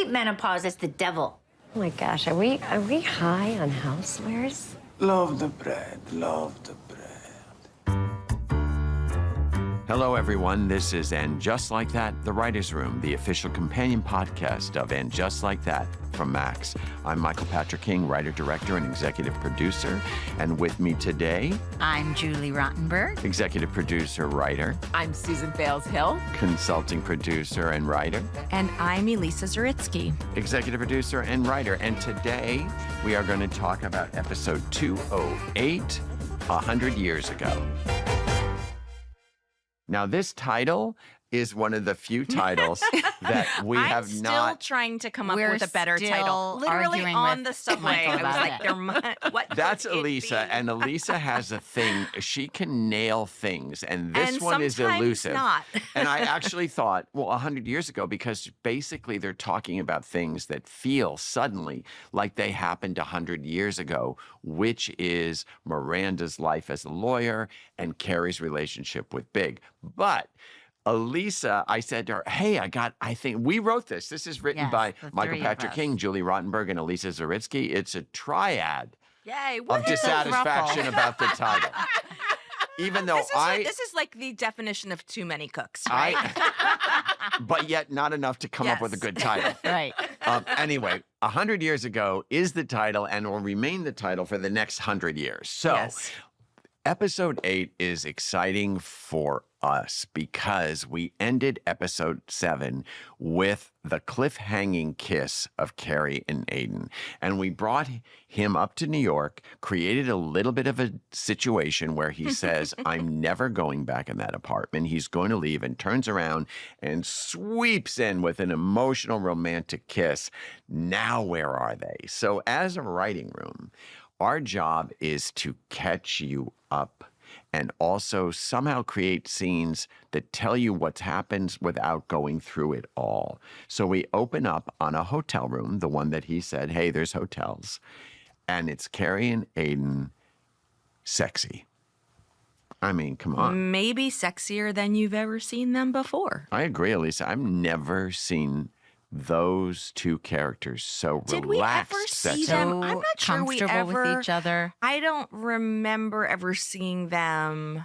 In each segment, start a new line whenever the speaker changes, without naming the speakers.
hate menopause. It's the devil.
Oh my gosh, are we high on housewares?
Love the bread, love the bread.
Hello, everyone. This is And Just Like That, The Writer's Room, the official companion podcast of And Just Like That from Max. I'm Michael Patrick King, writer, director, and executive producer. And with me today,
I'm Julie Rottenberg,
executive producer, writer.
I'm Susan Fales-Hill,
consulting producer and writer.
And I'm Elisa Zuritsky,
executive producer and writer. And today we are going to talk about episode 208, 100 years ago. Now, this title is one of the few titles that we have not.
I'm still trying to come up with a better title. Literally on the subway, I was like, what?
That's Elisa, and Elisa has a thing. She can nail things, and this one is elusive.
Not.
And I actually thought, well, 100 years ago, because basically they're talking about things that feel suddenly like they happened 100 years ago, which is Miranda's life as a lawyer and Carrie's relationship with Big. But Elisa, I said to her, hey, I think we wrote this. This is written by Michael Patrick King, Julie Rottenberg, and Elisa Zuritsky. It's a triad of dissatisfaction about the title. Even though
this is like the definition of too many cooks, right?
But yet not enough to come up with a good title.
Right.
Anyway, 100 years ago is the title and will remain the title for the next 100 years. So episode 8 is exciting for us because we ended episode 7 with the cliff-hanging kiss of Carrie and Aiden. And we brought him up to New York, created a little bit of a situation where he says, I'm never going back in that apartment. He's going to leave, and turns around and sweeps in with an emotional, romantic kiss. Now where are they? So as a writing room, our job is to catch you up and also somehow create scenes that tell you what happens without going through it all. So we open up on a hotel room, the one that he said, hey, there's hotels, and it's Carrie and Aiden, sexy. I mean, come on.
Maybe sexier than you've ever seen them before.
I agree, Elisa. I've never seen those two characters so
Did
relaxed,
we ever
sexy.
see them? I'm not sure we ever
with each other.
I don't remember ever seeing them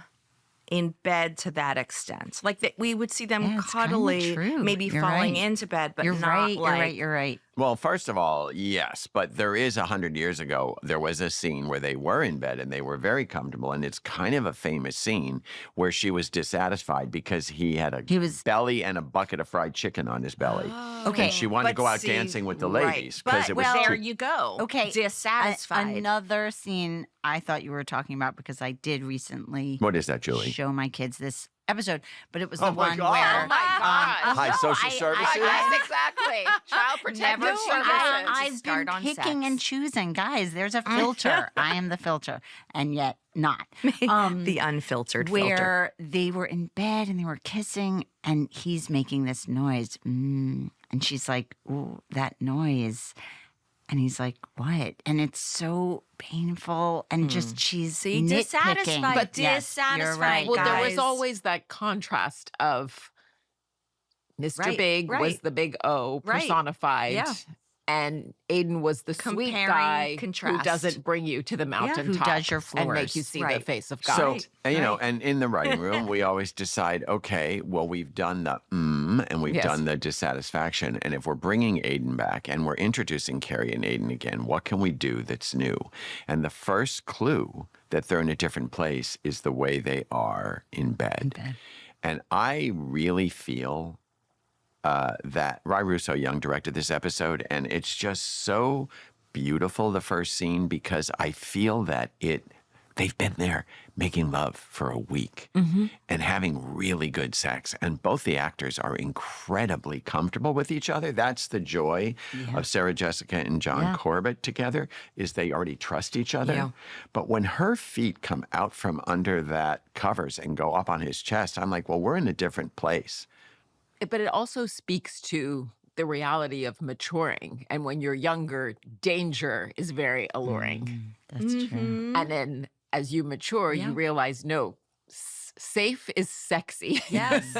in bed to that extent. Like that, we would see them cuddly, maybe falling into bed, but not
You're right.
Well, first of all, yes, but there is 100 years ago, there was a scene where they were in bed and they were very comfortable, and it's kind of a famous scene where she was dissatisfied because he had a belly and a bucket of fried chicken on his belly.
Okay.
And she wanted to go out dancing with the ladies because it was
there you go.
Okay.
Dissatisfied.
Another scene I thought you were talking about, because I did recently
What is that, Julie?
show my kids this episode, but it was the one
God.
where
Oh my God.
High social services?
Yes, exactly. Child protective services.
I've been picking and choosing. Guys, there's a filter. I am the filter, and yet not.
The unfiltered filter.
Where they were in bed and they were kissing, and he's making this noise. And she's like, ooh, that noise. And he's like, what? And it's so painful. And just she's
dissatisfied.
nitpicking.
But
yes,
dissatisfied,
you're right.
guys.
Well, there was always that contrast of Mr. Big was the big O personified.
Yeah.
And Aiden was the sweet guy who doesn't bring you to the mountaintop.
Who does your floors.
And make you see the face of God.
So, you know, and in the writing room, we always decide, okay, well, we've done the and we've done the dissatisfaction. And if we're bringing Aiden back and we're introducing Carrie and Aiden again, what can we do that's new? And the first clue that they're in a different place is the way they are in bed. And I really feel that Ry Russo Young directed this episode, and it's just so beautiful, the first scene, because I feel that they've been there making love for a week and having really good sex, and both the actors are incredibly comfortable with each other. That's the joy of Sarah Jessica and John Corbett together, is they already trust each other. But when her feet come out from under that covers and go up on his chest, I'm like, well, we're in a different place.
But it also speaks to the reality of maturing. And when you're younger, danger is very alluring.
That's true.
And then as you mature, you realize, no, safe is sexy.
Yes.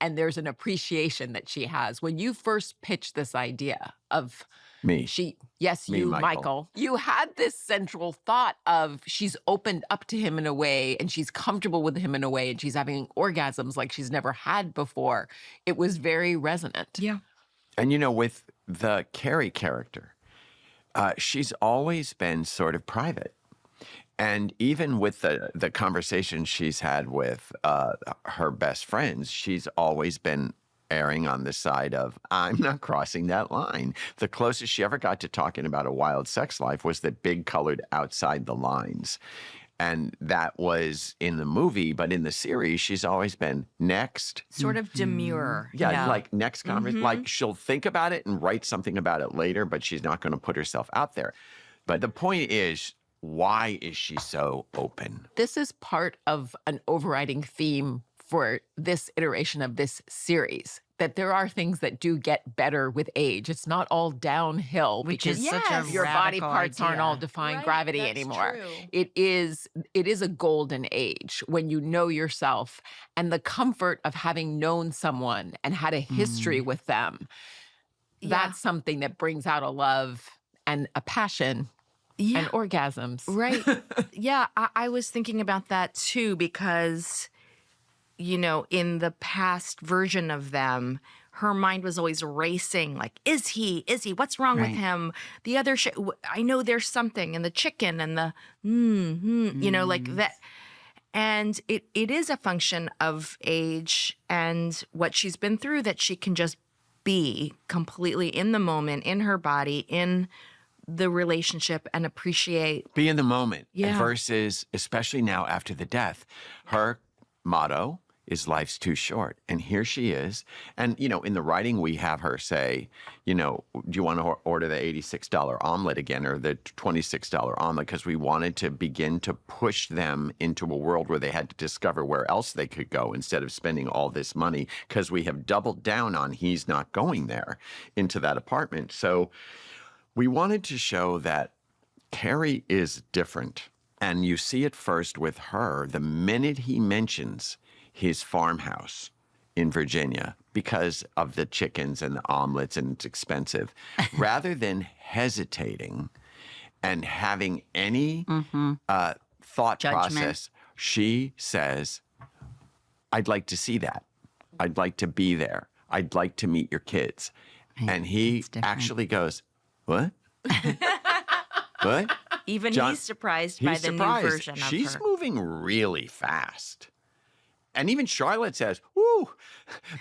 and there's an appreciation that she has. When you first pitched this idea of
Me.
you, Michael, you had this central thought of she's opened up to him in a way and she's comfortable with him in a way and she's having orgasms like she's never had before. It was very resonant.
Yeah.
And, with the Carrie character, she's always been sort of private. And even with the conversations she's had with her best friends, she's always been erring on the side of, I'm not crossing that line. The closest she ever got to talking about a wild sex life was that Big colored outside the lines. And that was in the movie, but in the series, she's always been next.
Sort of demure.
Yeah, like next conversation. Like she'll think about it and write something about it later, but she's not going to put herself out there. But the point is, why is she so open?
This is part of an overriding theme for this iteration of this series, that there are things that do get better with age. It's not all downhill,
Which
because
is such a
your body
radical
parts aren't
idea.
all defying gravity
that's
anymore.
true.
It is a golden age when you know yourself, and the comfort of having known someone and had a history with them. That's something that brings out a love and a passion and orgasms.
Right. Yeah, I was thinking about that too, because, in the past version of them, her mind was always racing. Like, is he? What's wrong with him? The other I know there's something, and the chicken and the, like that. And it is a function of age and what she's been through, that she can just be completely in the moment, in her body, in the relationship, and appreciate.
Be in the moment.
Yeah.
Versus, especially now after the death, her motto is life's too short. And here she is. And, in the writing, we have her say, do you want to order the $86 omelet again, or the $26 omelet? Because we wanted to begin to push them into a world where they had to discover where else they could go instead of spending all this money, because we have doubled down on he's not going there into that apartment. So we wanted to show that Carrie is different. And you see it first with her the minute he mentions his farmhouse in Virginia because of the chickens and the omelets and it's expensive. Rather than hesitating and having any thought process, she says, I'd like to see that. I'd like to be there. I'd like to meet your kids. And he actually goes, what? What?
Even
John-
he's surprised by the new version of
She's
her.
moving really fast. And even Charlotte says, woo,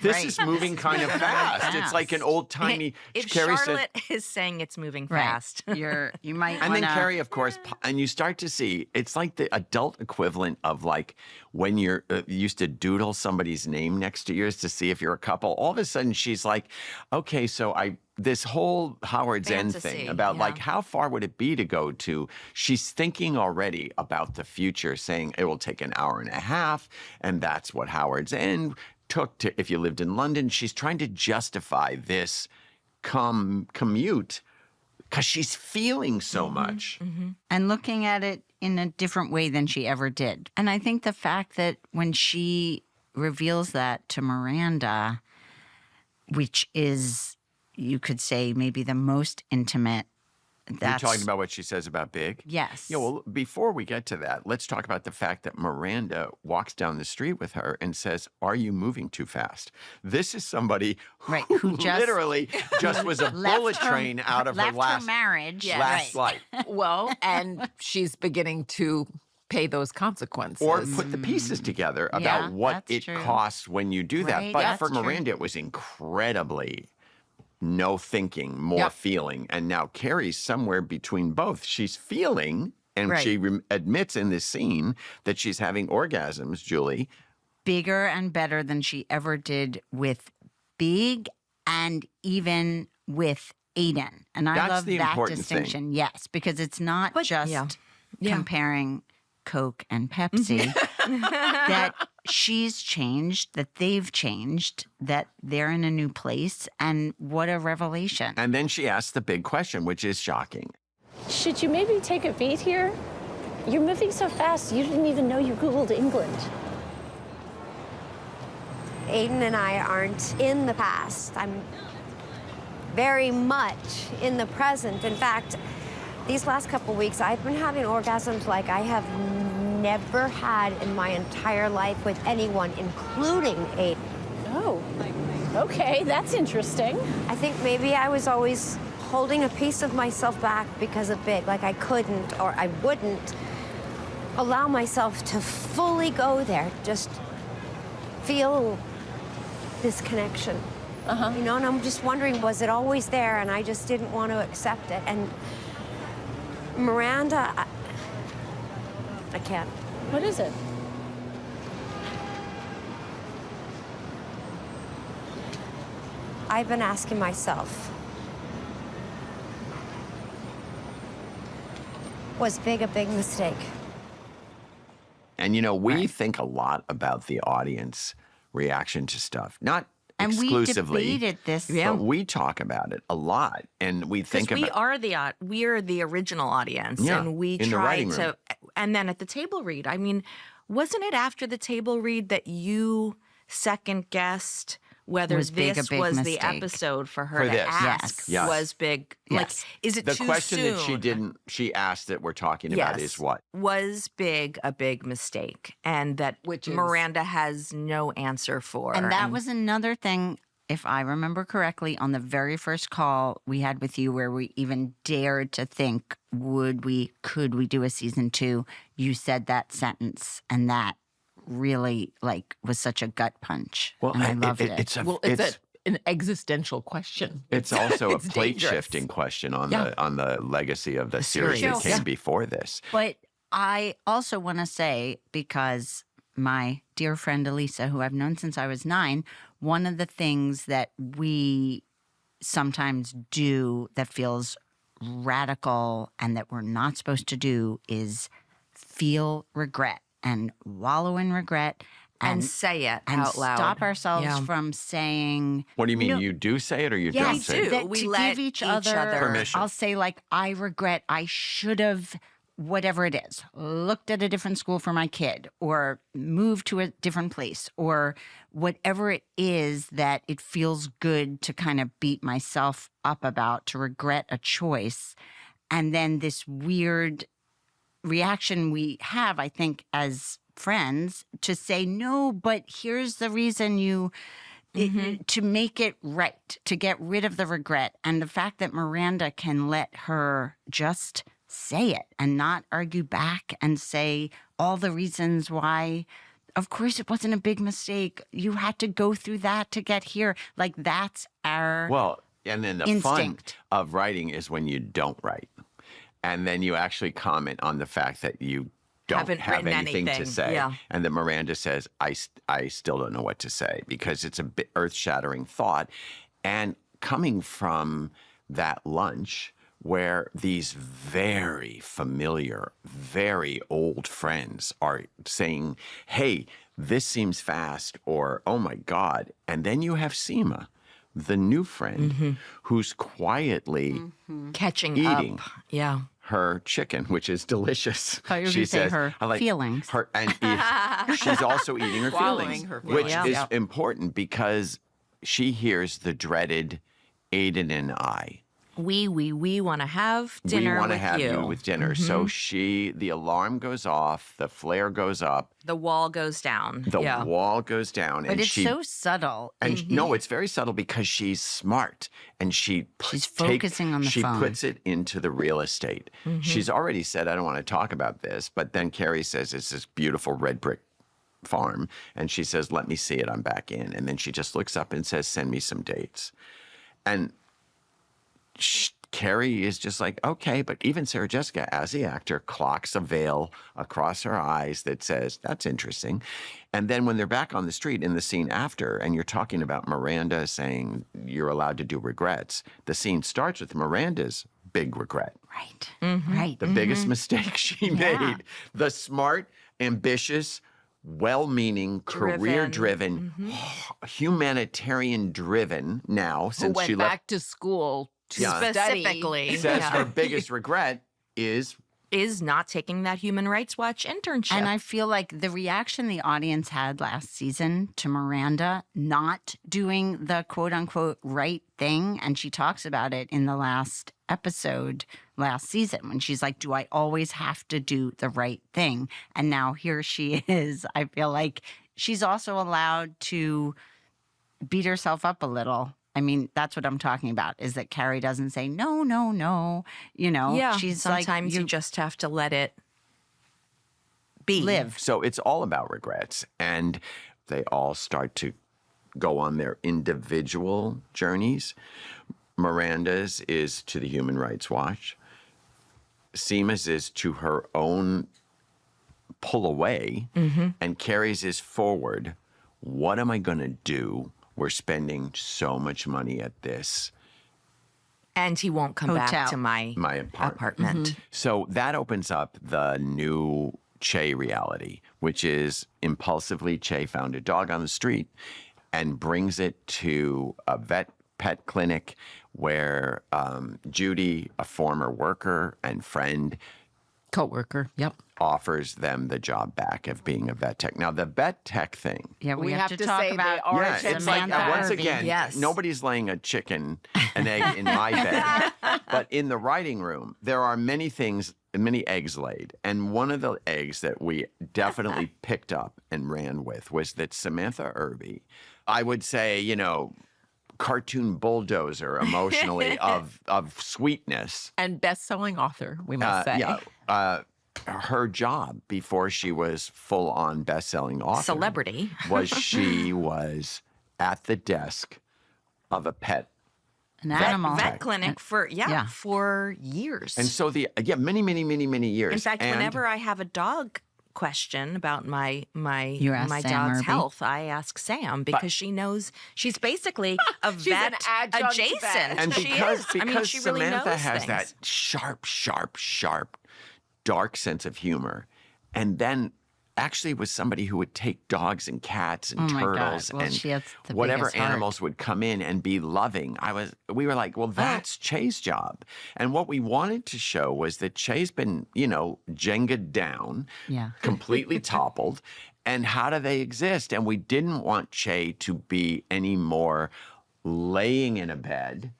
this is moving kind of fast. It's like an old-timey...
If
Carrie said-
Charlotte is saying it's moving
Right.
fast.
You might
And then
wanna-
Carrie, of course, and you start to see, it's like the adult equivalent of like when you're used to doodle somebody's name next to yours to see if you're a couple. All of a sudden, she's like, okay, so this whole Howard's End
Fantasy,
thing about
yeah.
like, how far would it be to go to? She's thinking already about the future, saying it will take an hour and a half. And that's what Howard's End took to, if you lived in London. She's trying to justify this commute because she's feeling so much.
and looking at it in a different way than she ever did. And I think the fact that when she reveals that to Miranda, which is, you could say, maybe the most intimate.
You're talking about what she says about Big?
Yes.
Yeah, well, before we get to that, let's talk about the fact that Miranda walks down the street with her and says, are you moving too fast? This is somebody who
just
literally just was a bullet train out of her
left
last
her marriage.
last life.
Well, and she's beginning to pay those consequences.
Or put the pieces together about
Yeah,
what
that's
it
true.
costs when you do that.
Right,
But
that's
for
true.
Miranda, it was incredibly no thinking, more feeling. And now Carrie's somewhere between both. She's feeling, and
Right.
she admits in this scene that she's having orgasms, Julie.
Bigger and better than she ever did with Big and even with Aiden. And I
That's
love
the
that
important thing.
distinction. Yes, because it's not just
Yeah.
comparing Coke and Pepsi. That she's changed, that they've changed, that they're in a new place. And what a revelation.
And then she asks the big question, which is shocking.
Should you maybe take a beat here? You're moving so fast, you didn't even know you Googled England.
Aiden and I aren't in the past. I'm very much in the present. In fact, these last couple weeks, I've been having orgasms like I have never had in my entire life with anyone, including Aiden.
Oh, okay, that's interesting.
I think maybe I was always holding a piece of myself back because of Big, like I couldn't or I wouldn't allow myself to fully go there, just feel this connection. You know, and I'm just wondering, was it always there and I just didn't want to accept it? And Miranda, I can't.
What is it?
I've been asking myself, was Big a big mistake?
And you know, we think a lot about the audience reaction to stuff, not
And
exclusively.
we debated this.
But we talk about it a lot, and we think
Because
about.
we're the original audience,
Yeah,
and we
in the
try
writing room.
to. And then at the table read, I mean, wasn't it after the table read that you second guessed whether
Was Big a
this
big
was the
mistake?
episode for her
For
to
this.
ask?
Yes.
Was Big like?
Yes.
Is it
The
too
question
soon?
that she asked that we're talking about is what?
Was Big a big mistake, and that
Which is-
Miranda has no answer for?
And that was another thing, if I remember correctly, on the very first call we had with you where we even dared to think, could we do a season 2? You said that sentence, and that really was such a gut punch.
Well,
and I loved it.
It's
an existential question.
It's also a
It's
plate
dangerous.
shifting question on
Yeah.
the legacy of the series that
series.
came
Yeah.
before this.
But I also want to say, because my dear friend Elisa, who I've known since I was 9, one of the things that we sometimes do that feels radical and that we're not supposed to do is feel regret and wallow in regret
and say it
and
out loud.
stop ourselves
Yeah.
from saying,
What do you mean?
No.
You do say it or you
yes,
don't say it?
do.
that
We
to
let
give each
each
other
Permission.
I'll say I regret I should have whatever it is, looked at a different school for my kid or moved to a different place or whatever it is that it feels good to kind of beat myself up about, to regret a choice. And then this weird reaction we have, I think, as friends to say, no, but here's the reason to make it right, to get rid of the regret. And the fact that Miranda can let her just say it and not argue back and say all the reasons why, of course, it wasn't a big mistake. You had to go through that to get here. That's our
Well, and then the fun
instinct.
of writing is when you don't write. And then you actually comment on the fact that you don't
Haven't
have
written
anything to
anything.
say.
Yeah.
And then Miranda says, I still don't know what to say, because it's a bit earth-shattering thought. And coming from that lunch where these very familiar, very old friends are saying, hey, this seems fast, or oh my God. And then you have Seema, the new friend, who's quietly
Catching
eating.
up. Yeah.
her chicken, which is delicious.
thought you were gonna say her feelings.
She's also eating her
Swallowing
feelings,
her
which
feelings.
is
Yeah.
important because she hears the dreaded Aiden and I.
We want to have dinner
we want to
with
have you with dinner. So the alarm goes off, the flare goes up,
The wall goes down.
the
yeah.
wall goes down,
But
and
it's
she
so subtle.
and no, it's very subtle because she's smart and
She's focusing on the
she
phone.
puts it into the real estate. She's already said, I don't want to talk about this, but then Carrie says it's this beautiful red brick farm, and she says, let me see it, I'm back in. And then she just looks up and says, send me some dates. And Carrie is just like, okay, but even Sarah Jessica, as the actor, clocks a veil across her eyes that says, that's interesting. And then when they're back on the street in the scene after, and you're talking about Miranda saying you're allowed to do regrets, the scene starts with Miranda's big regret.
Right.
Mm-hmm.
Right.
The biggest mistake she made. The smart, ambitious, well-meaning, career-driven, humanitarian-driven now,
Who
since
went
she left
back to school to
Yeah.
study.
Specifically.
says
Yeah.
her biggest regret is
is not taking that Human Rights Watch internship.
And I feel like the reaction the audience had last season to Miranda not doing the quote unquote right thing, and she talks about it in the last episode last season when she's like, do I always have to do the right thing? And now here she is. I feel like she's also allowed to beat herself up a little. I mean, that's what I'm talking about, is that Carrie doesn't say, no, no, no. You know,
yeah,
she's
sometimes
like,
you just have to let it be.
live.
So it's all about regrets. And they all start to go on their individual journeys. Miranda's is to the Human Rights Watch. Seema's is to her own pull away. And Carrie's is forward. What am I going to do? We're spending so much money at this.
And he won't come
Hotel.
back to my apartment.
So that opens up the new Che reality, which is impulsively Che found a dog on the street and brings it to a pet clinic where Judy, a former worker and friend,
Co-worker. Yep.
offers them the job back of being a vet tech. Now, the vet tech thing.
Yeah, we,
We
have
have
to
to
talk
say they
about
are
Yeah, it's like,
Samantha
once
Irving.
again,
Yes.
nobody's laying an egg in my bed. But in the writing room, there are many things, many eggs laid. And one of the eggs that we definitely picked up and ran with was that Samantha Irby, I would say, you know, cartoon bulldozer emotionally of sweetness.
And best-selling author, we must say.
Her job before she was full-on best-selling author
Celebrity.
was she was at the desk of a pet.
An animal.
Vet clinic for
Yeah.
for years.
And so many years.
In fact,
And
whenever I have a dog question about my
You ask
my
Sam
dog's
Irby?
health, I ask Sam because she knows she's basically a
She's an
vet
adjunct vet.
adjacent.
And
she
because,
is.
because
I mean, she really
Samantha
knows
has
things.
that sharp, dark sense of humor, and then actually was somebody who would take dogs and cats and
Oh my God.
turtles
Well,
and
she has the
whatever
biggest heart.
animals would come in and be loving. We were like, well, that's Che's job. And what we wanted to show was that Che's been, you know, Jenga'd down,
Yeah.
completely toppled. And how do they exist? And we didn't want Che to be any more laying in a bed,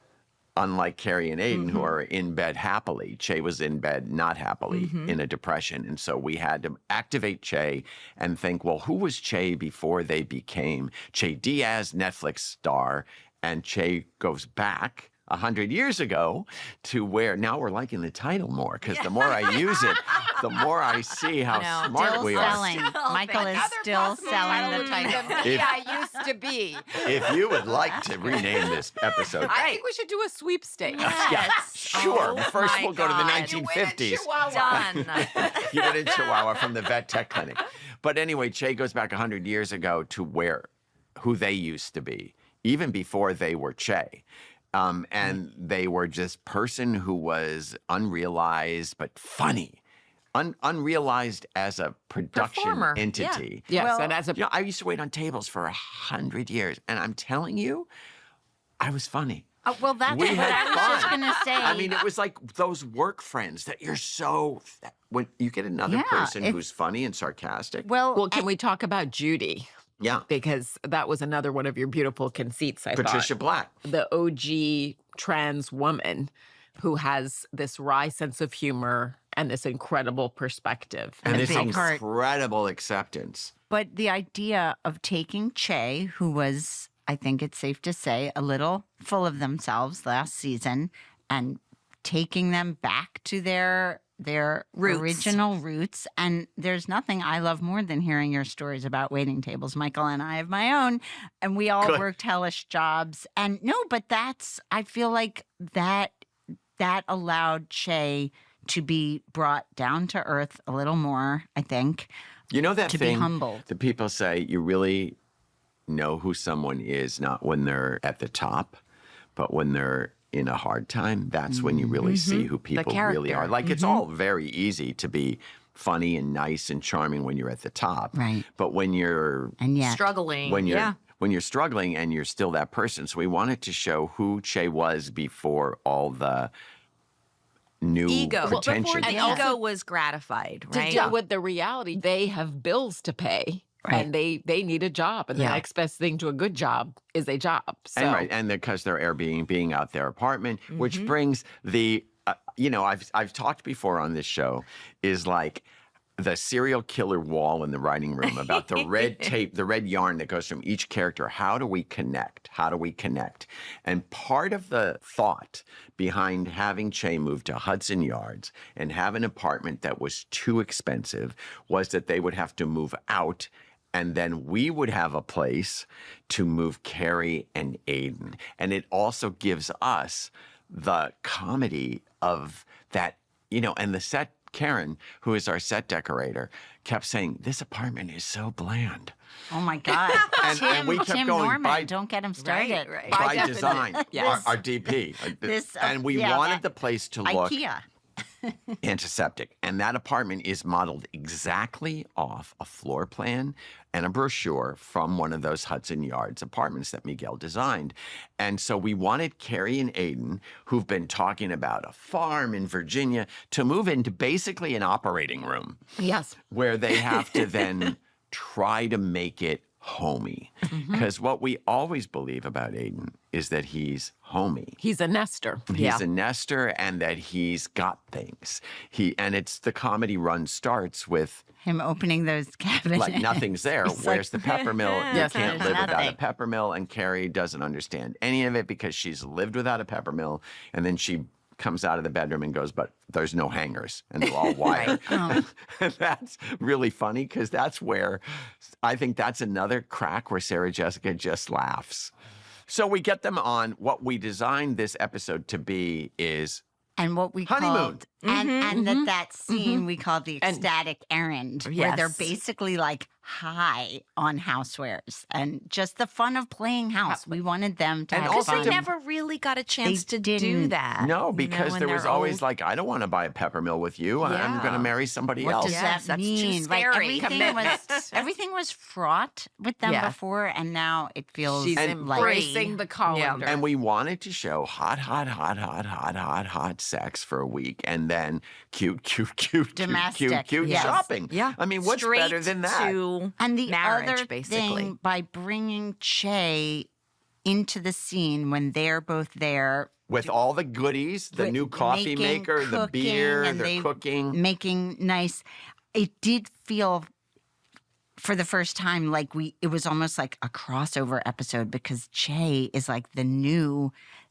unlike Carrie and Aiden, who are in bed happily. Che was in bed not happily, in a depression. And so we had to activate Che and think, well, who was Che before they became Che Diaz, Netflix star? And Che goes back 100 years ago to where now we're liking the title more, because the more I use it, the more I see how smart
Still
we
selling.
are.
Michael is still selling the title.
If-
I used to be.
If you would like to rename this episode,
I think we should do a sweepstakes.
yeah, sure.
Oh
First,
my
we'll go to the
God.
1950s.
Done.
You went in Chihuahua from the vet tech clinic. But anyway, Che goes back 100 years ago to who they used to be, even before they were Che. And they were just person who was unrealized but funny. Unrealized as a production
Performer, yeah.
entity.
Yes, and as a
You know, I used to wait on tables for 100 years, and I'm telling you, I was funny.
Well, that's
We
what
had
I was just
fun.
going to say.
I mean, it was like those work friends that you're when you get another
Yeah,
person
it's-
who's funny and sarcastic.
well, can we talk about Judy?
Yeah.
Because that was another one of your beautiful conceits, I
Patricia
thought.
Black.
The OG trans woman who has this wry sense of humor and this incredible perspective.
And
a
this
big heart.
incredible acceptance.
But the idea of taking Che, who was, I think it's safe to say, a little full of themselves last season, and taking them back to their
Roots.
original roots. And there's nothing I love more than hearing your stories about waiting tables. Michael and I have my own, and we all
Good.
worked hellish jobs. And no, but I feel like that allowed Che to be brought down to earth a little more, I think.
You know that
To be
thing
humbled.
that people say you really know who someone is not when they're at the top, but when they're in a hard time. That's when you really see who people really are.
character.
Like it's all very easy to be funny and nice and charming when you're at the top.
Right.
But when you're
And yet,
Struggling.
when you're
yeah.
when you're struggling and you're still that person. So we wanted to show who Che was before all the new
Ego.
pretension.
And ego was gratified,
To
right?
deal with the reality, they have bills to pay. And they need a job, and the next best thing to a good job is a job. So.
And because they're Airbnb out their apartment, which brings the, I've talked before on this show, is like the serial killer wall in the writing room about the red tape, the red yarn that goes from each character. How do we connect? How do we connect? And part of the thought behind having Che move to Hudson Yards and have an apartment that was too expensive was that they would have to move out. And then we would have a place to move Carrie and Aiden. And it also gives us the comedy of that, and the set, Karen, who is our set decorator, kept saying, this apartment is so bland.
Oh my God.
And we kept
Tim
going,
Norman, don't get him started.
Right.
By design,
Yes.
our DP.
This,
and we wanted the place to look
IKEA.
antiseptic. And that apartment is modeled exactly off a floor plan and a brochure from one of those Hudson Yards apartments that Miguel designed. And so we wanted Carrie and Aiden, who've been talking about a farm in Virginia, to move into basically an operating room.
Yes.
Where they have to then try to make it homey. Because what we always believe about Aiden is that he's homey.
He's a nester.
He's a nester, and that he's got things. And it's the comedy run starts with
Him opening those cabinets.
like nothing's there.
It's
Where's
like,
the peppermill? You
Yes,
can't
there's
live without a
nothing.
peppermill. And Carrie doesn't understand any of it because she's lived without a peppermill, and then she comes out of the bedroom and goes, but there's no hangers, and they're all wired. That's really funny because that's where I think that's another crack where Sarah Jessica just laughs. So we get them on. What we designed this episode to be is
And what we
Honeymoon.
called, and that scene we called the ecstatic errand, where they're
Yes.
basically like high on housewares and just the fun of playing house. We wanted them to
And
have
also
fun.
They never really got a chance
They
to do
didn't.
that.
no, because
when
there was
they're
always
old.
like, I don't want to buy a peppermill with you. I'm
Yeah.
going to marry somebody
What
else.
does
Yes,
that
that's too
mean? Right?
scary.
Everything was fraught with them
Yeah.
before, and now it feels
She's
like
embracing the colander.
And we wanted to show hot sex for a week, and then cute
Domestic, yes.
shopping.
Yeah.
I mean, what's
Straight
better than that?
To
And the
marriage,
other
basically.
thing, by bringing Che into the scene when they're both there,
With all the goodies, the new coffee
making,
maker, the
cooking,
beer,
and
they're
they
cooking.
making nice. It did feel, for the first time, like it was almost like a crossover episode because Che is like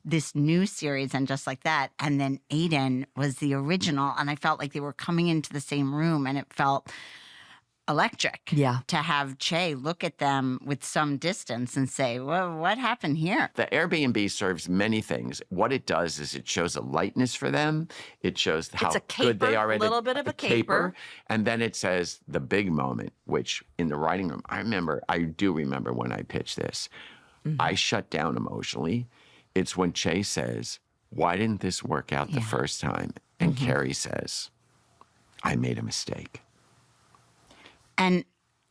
this new series and just like that. And then Aiden was the original. And I felt like they were coming into the same room, and it felt electric to have Che look at them with some distance and say, well, what happened here?
The Airbnb serves many things. What it does is it shows a lightness for them. It shows how
a
good they
caper,
are at
little bit of a caper.
And then it says the big moment, which in the writing room, I do remember when I pitched this. I shut down emotionally. It's when Che says, why didn't this work out the first time? And Carrie says, I made a mistake.
And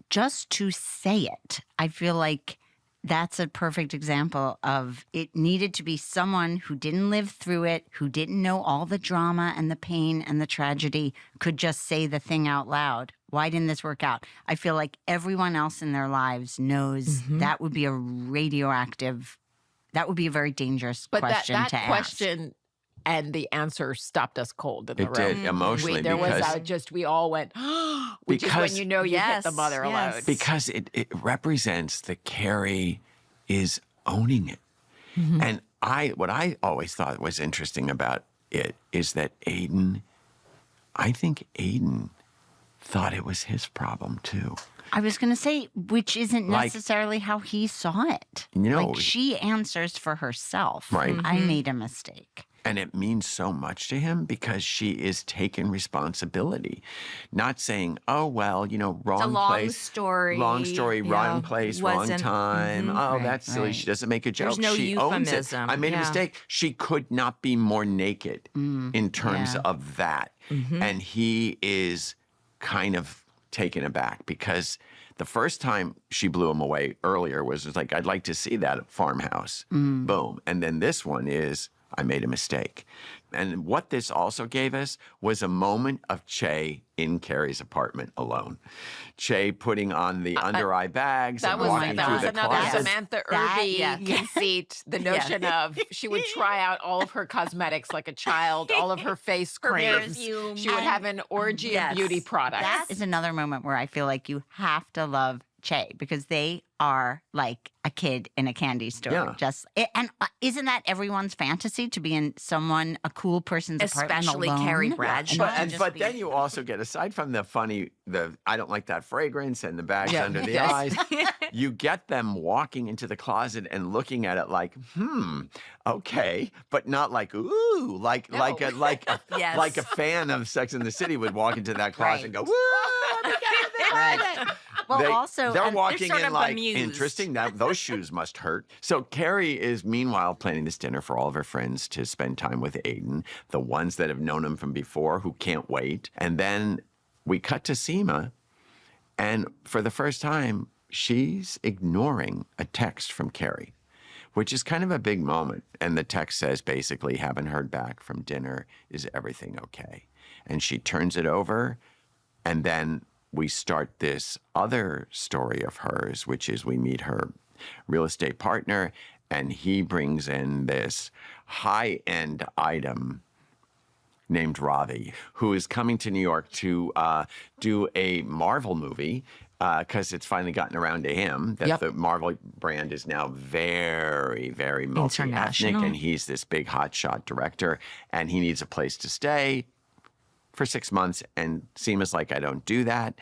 just to say it, I feel like that's a perfect example of it needed to be someone who didn't live through it, who didn't know all the drama and the pain and the tragedy, could just say the thing out loud. Why didn't this work out? I feel like everyone else in their lives knows that would be a that would be a very dangerous
But
question
that
to ask.
question and the answer stopped us cold in the
It
room.
did emotionally
There was
because
we all went, which is when
Because-
you know you hit the
Yes,
mother
yes.
load.
because it represents that Carrie is owning it. And what I always thought was interesting about it is that I think Aiden thought it was his problem too.
I was going to say, which isn't
Like-
necessarily how he saw it.
No.
Like she answers for herself.
Right.
I made a mistake.
And it means so much to him because she is taking responsibility, not saying, "Oh well, wrong
long
place,
story.
wrong story,
Yeah.
wrong place, wrong
Wasn't-
time. Oh,
Right,
that's silly.
right.
She doesn't make a joke.
There's no
she owns it.
euphemism.
I made a
Yeah.
mistake. She could not be more naked in terms
yeah.
of that, and he is kind of taken aback because the first time she blew him away earlier was like, "I'd like to see that farmhouse." Boom, and then this one is, I made a mistake. And what this also gave us was a moment of Che in Carrie's apartment alone. Che putting on the under eye bags and walking
that
through
was
the
another
closet.
Samantha Irby conceit. The notion of she would try out all of her cosmetics like a child, all of her face creams.
perfume.
She would have an orgy of beauty products.
That is another moment where I feel like you have to love Che because they are like a kid in a candy store.
Yeah.
And isn't that everyone's fantasy to be in a cool person's apartment
Especially
alone?
Carrie Bradshaw.
But then you also get, aside from the I don't like that fragrance and the bags under the eyes, you get them walking into the closet and looking at it like, okay, but not like, ooh, like a fan of Sex and the City would walk into that closet and go, woo, let me get in the closet.
Well,
they're walking
sort
in
of
like,
bemused.
interesting, those shoes must hurt. So Carrie is meanwhile planning this dinner for all of her friends to spend time with Aiden, the ones that have known him from before who can't wait. And then we cut to Seema, and for the first time, she's ignoring a text from Carrie, which is kind of a big moment. And the text says basically, haven't heard back from dinner. Is everything okay? And she turns it over, and then we start this other story of hers, which is we meet her real estate partner, and he brings in this high-end item named Ravi, who is coming to New York to do a Marvel movie because it's finally gotten around to him that the Marvel brand is now very, very multi-ethnic,
International.
and he's this big hotshot director, and he needs a place to stay for 6 months, and Seema's like, I don't do that.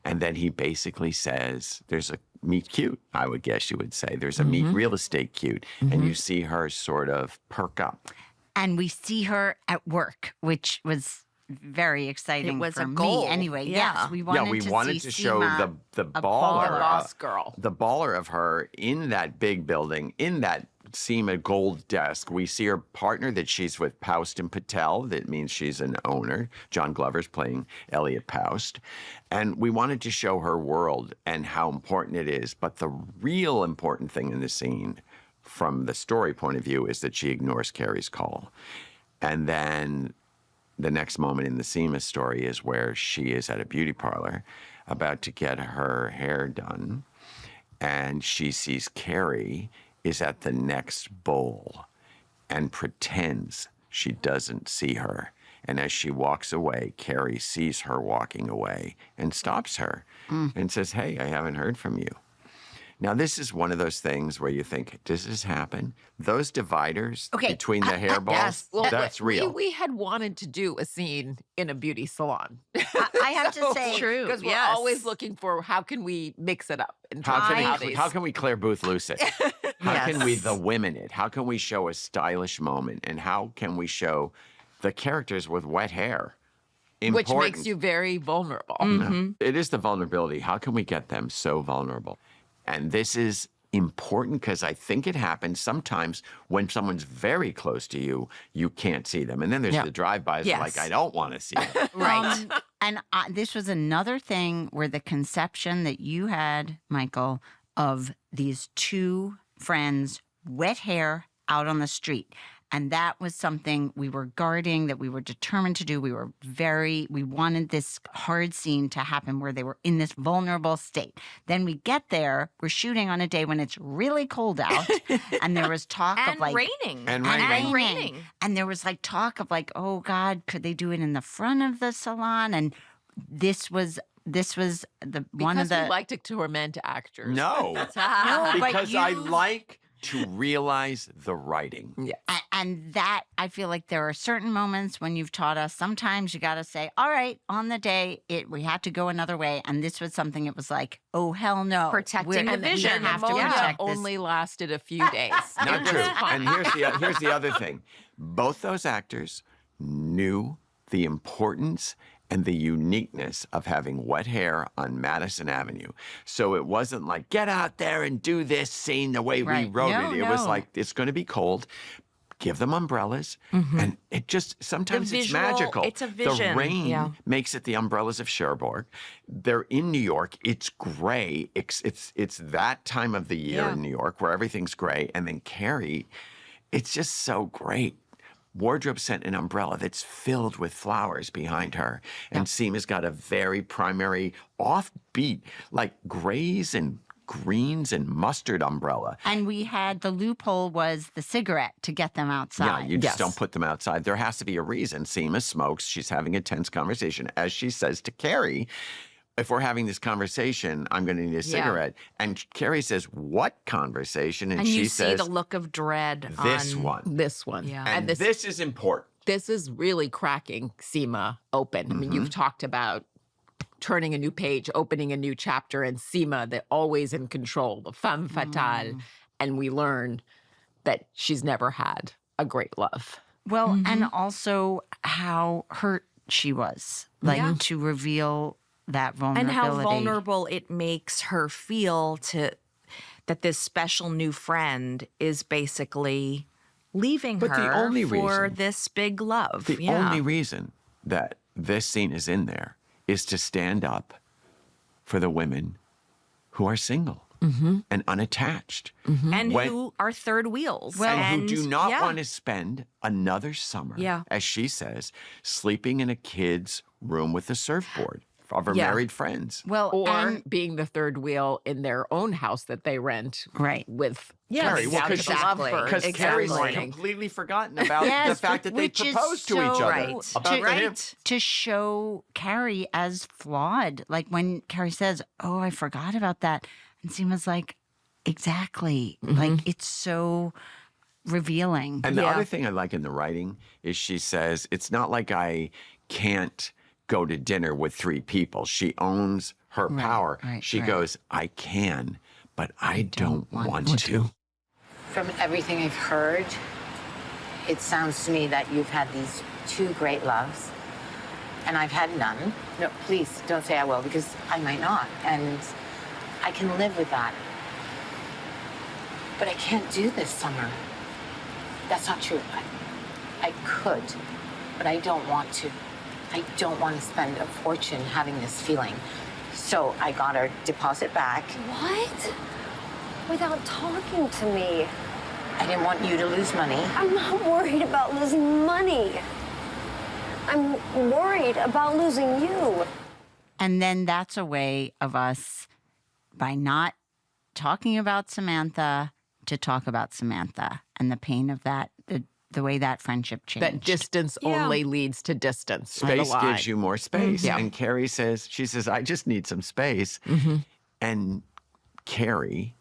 And then he basically says, there's a meet cute, I would guess you would say. There's a meet real estate cute. And you see her sort of perk up.
And we see her at work, which was very exciting
was
for
a
me
goal.
anyway.
Yeah.
Yes, we wanted
to show
Seema
the
a
baller,
boss girl.
the baller of her in that big building, in that Seema gold desk. We see her partner that she's with, Paust and Patel. That means she's an owner. John Glover's playing Elliot Paust. And we wanted to show her world and how important it is. But the real important thing in the scene, from the story point of view, is that she ignores Carrie's call. And then the next moment in the Seema story is where she is at a beauty parlor about to get her hair done. And she sees Carrie is at the next bowl and pretends she doesn't see her. And as she walks away, Carrie sees her walking away and stops her and says, hey, I haven't heard from you. Now, this is one of those things where you think, does this happen? Those dividers between the hairballs, that's real.
We had wanted to do a scene in a beauty salon.
I have to say,
true.
Because we're always looking for how can we mix it up in terms
How
of
can,
how
we,
these...
how can we Claire Booth loose it? How can we the women it? How can we show a stylish moment? And how can we show the characters with wet hair?
Which makes you very vulnerable.
It is the vulnerability. How can we get them so vulnerable? And this is important because I think it happens sometimes when someone's very close to you, you can't see them. And then there's the drive-bys like, I don't want to see them.
right. And this was another thing where the conception that you had, Michael, of these two friends, wet hair out on the street. And that was something we were guarding, that we were determined to do. We wanted this hard scene to happen where they were in this vulnerable state. Then we get there, we're shooting on a day when it's really cold out. And there was talk of like.
Raining.
And
raining.
And there was like talk of like, oh God, could they do it in the front of the salon? And this was the one of the.
Because we like to torment actors.
No,
No, but
because I like to realize the writing.
Yeah.
And that, I feel like there are certain moments when you've taught us, sometimes you got to say, all right, on the day, we had to go another way. And this was something, it was like, oh, hell no.
Protecting the vision.
We have to
Pneumonia
protect this.
only lasted a few days.
Not true. And here's the other thing. Both those actors knew the importance and the uniqueness of having wet hair on Madison Avenue. So it wasn't like, get out there and do this scene the way we wrote it. It was like, it's going to be cold. Give them umbrellas. And it just, sometimes it's magical.
It's a vision.
The rain makes it the umbrellas of Cherbourg. They're in New York. It's gray. It's that time of the year in New York where everything's gray. And then Carrie, it's just so great. wardrobe sent an umbrella that's filled with flowers behind her. And Seema's got a very primary offbeat, like grays and greens and mustard umbrella.
And we had the loophole was the cigarette to get them outside.
Yeah, you just don't put them outside. There has to be a reason. Seema smokes. She's having a tense conversation. As she says to Carrie, if we're having this conversation, I'm going to need a cigarette. And Carrie says, what conversation?
And
she
you
says,
see the look of dread
this
on
one.
This one.
Yeah.
And this is important.
This is really cracking Seema open. I mean, you've talked about turning a new page, opening a new chapter, and Seema, the always in control, the femme fatale. And we learn that she's never had a great love.
Well, and also how hurt she was, like to reveal that vulnerability.
and how vulnerable it makes her feel that this special new friend is basically leaving
But the
her
only
for
reason-
this big love.
The only reason that this scene is in there is to stand up for the women who are single and unattached.
and
when-
who are third wheels.
And who do not
yeah.
want to spend another summer, as she says, sleeping in a kid's room with a surfboard of her married friends.
well,
Or
and,
being the third wheel in their own house that they rent
right.
with
Carrie, well,
down to the
exactly.
lovebirds
Because
every
Carrie's
morning.
completely forgotten about
Yes,
the fact that they
which is
proposed to each
so-
other.
Right.
About the hip.
to show Carrie as flawed. Like when Carrie says, "Oh, I forgot about that," and Seema's like, "Exactly." Like it's so revealing.
And the other thing I like in the writing is she says, it's not like I can't go to dinner with 3 people. She owns her power. She goes, I can, but I don't want to.
From everything I've heard, it sounds to me that you've had these 2 great loves, and I've had none. No, please don't say I will, because I might not, and I can live with that. But I can't do this summer. That's not true. I could, but I don't want to. I don't want to spend a fortune having this feeling. So I got our deposit back.
What? Without talking to me.
I didn't want you to lose money.
I'm not worried about losing money. I'm worried about losing you.
And then that's a way of us, by not talking about Samantha, to talk about Samantha and the pain of that, the way that friendship changed.
That distance only leads to distance.
Space gives you more space.
Yeah.
And Carrie says, she says, I just need some space. And Carrie,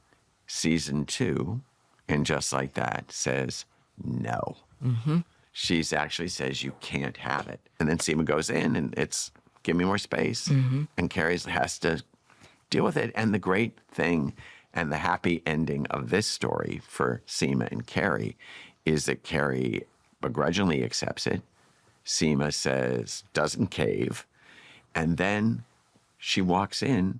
season 2, and just like that, says no. She's actually says, you can't have it. And then Seema goes in and it's, give me more space. And Carrie has to deal with it. And the great thing and the happy ending of this story for Seema and Carrie is that Carrie begrudgingly accepts it. Seema says, doesn't cave. And then she walks in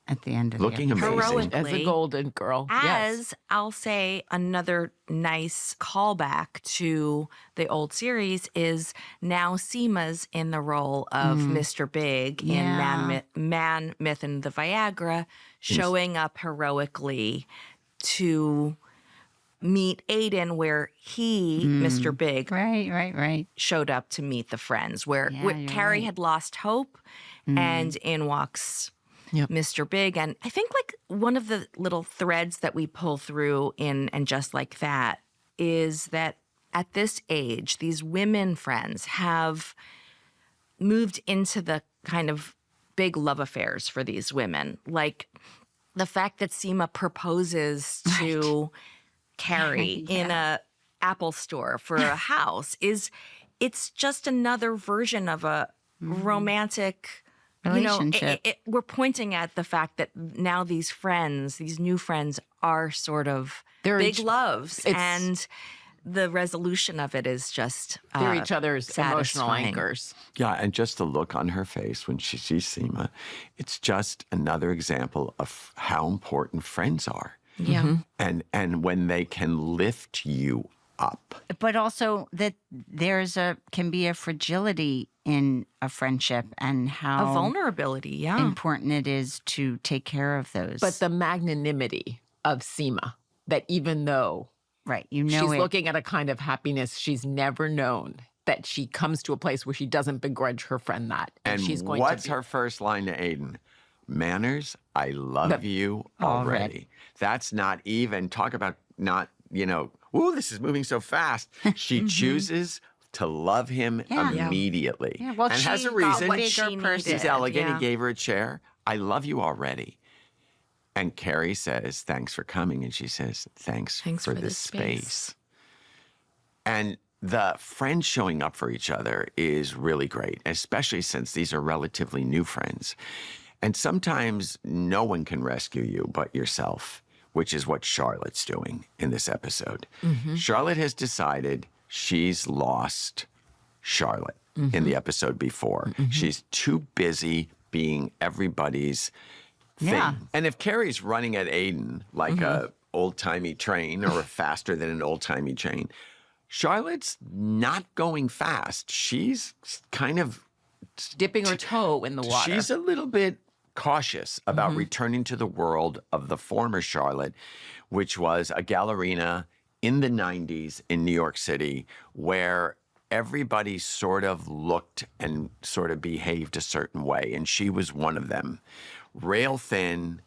at the end of
looking
the
amazing.
Heroic.
As a golden girl.
As I'll say, another nice callback to the old series is now Seema's in the role of Mr. Big in Man, Myth, and the Viagra, showing up heroically to meet Aiden where he, Mr. Big,
Right.
showed up to meet the friends, where
you're
Carrie
right.
had lost hope and in walks Mr. Big. And I think like one of the little threads that we pull through in And Just Like That is that at this age, these women friends have moved into the kind of big love affairs for these women. Like the fact that Seema proposes to Carrie in a Apple store for a house it's just another version of a romantic
Relationship.
we're pointing at the fact that now these friends, these new friends, are sort of big loves, and the resolution of it is just
They're each other's emotional
satisfying.
anchors.
Yeah, and just the look on her face when she sees Seema, it's just another example of how important friends are.
Yeah.
And when they can lift you up.
But also that can be a fragility in a friendship and how
A vulnerability, yeah.
important it is to take care of those.
But the magnanimity of Seema, that even though
Right. You know
She's
it.
looking at a kind of happiness she's never known, that she comes to a place where she doesn't begrudge her friend that.
And
she's going
what's
to be,
her first line to Aiden? Manners, I love you already. That's not even, talk about not, ooh, this is moving so fast. She chooses to love him immediately.
Yeah, well,
and
she
has a
got
reason.
what
she
she
needed.
He's elegant.
Yeah.
He gave her a chair. I love you already. And Carrie says, thanks for coming. And she says, thanks for this space. And the friends showing up for each other is really great, especially since these are relatively new friends. And sometimes no one can rescue you but yourself, which is what Charlotte's doing in this episode. Charlotte has decided she's lost Charlotte in the episode before. She's too busy being everybody's thing.
Yeah.
And if Carrie's running at Aiden like a old-timey train or faster than an old-timey train, Charlotte's not going fast. She's kind of
dipping her toe in the water.
She's a little bit cautious about returning to the world of the former Charlotte, which was a gallerina in the 90s in New York City, where everybody sort of looked and sort of behaved a certain way. And she was one of them. Rail thin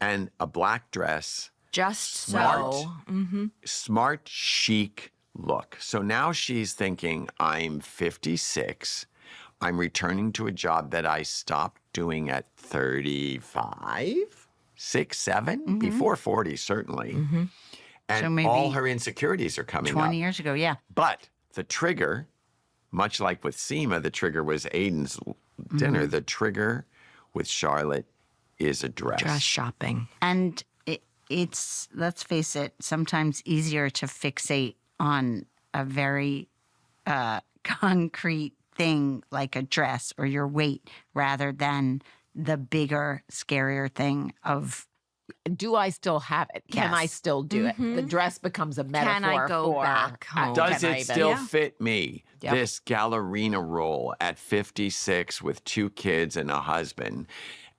and a black dress.
Just
Smart.
so.
Smart, chic look. So now she's thinking, I'm 56. I'm returning to a job that I stopped doing at 35, 6, 7, before 40, certainly. And
So maybe
all her insecurities are coming
20
up.
years ago, yeah.
But the trigger, much like with Seema, the trigger was Aiden's dinner. The trigger with Charlotte is a dress.
Dress shopping.
And it's, let's face it, sometimes easier to fixate on a very concrete thing like a dress or your weight rather than the bigger, scarier thing of,
do I still have it? Can I
Yes.
still do it? The dress becomes a metaphor
Can I go
for,
back home?
Does
can I
it
even-
still
Yeah.
fit me?
Yep.
This gallerina role at 56 with 2 kids and a husband